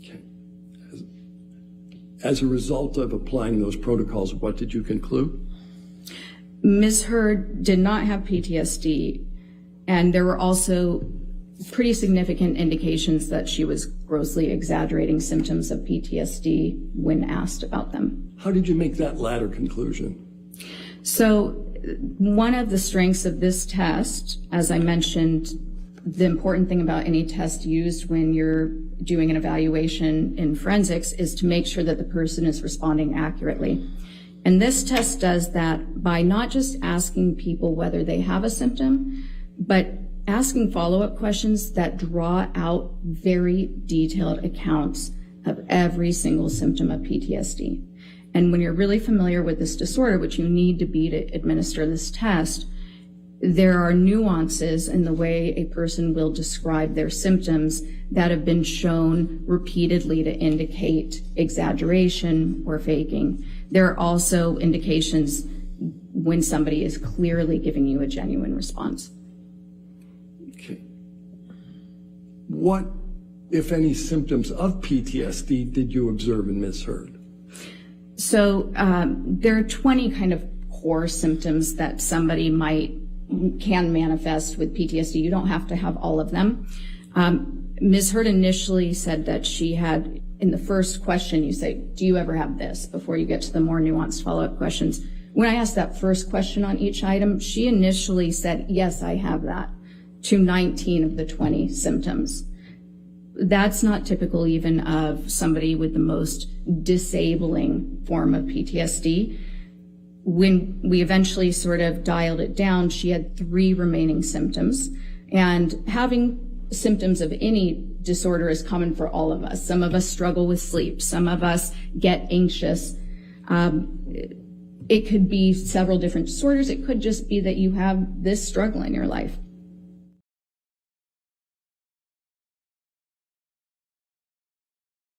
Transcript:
Okay. As a result of applying those protocols, what did you conclude? Ms. Hurd did not have PTSD, and there were also pretty significant indications that she was grossly exaggerating symptoms of PTSD when asked about them. How did you make that latter conclusion? So one of the strengths of this test, as I mentioned, the important thing about any test used when you're doing an evaluation in forensics is to make sure that the person is responding accurately. And this test does that by not just asking people whether they have a symptom, but asking follow-up questions that draw out very detailed accounts of every single symptom of PTSD. And when you're really familiar with this disorder, which you need to be to administer this test, there are nuances in the way a person will describe their symptoms that have been shown repeatedly to indicate exaggeration or faking. There are also indications when somebody is clearly giving you a genuine response. Okay. What, if any, symptoms of PTSD did you observe in Ms. Hurd? So there are 20 kind of core symptoms that somebody can manifest with PTSD. You don't have to have all of them. Ms. Hurd initially said that she had, in the first question, you say, do you ever have this, before you get to the more nuanced follow-up questions. When I asked that first question on each item, she initially said, yes, I have that, to 19 of the 20 symptoms. That's not typical even of somebody with the most disabling form of PTSD. When we eventually sort of dialed it down, she had 3 remaining symptoms. And having symptoms of any disorder is common for all of us. Some of us struggle with sleep. Some of us get anxious. It could be several different disorders. It could just be that you have this struggle in your life.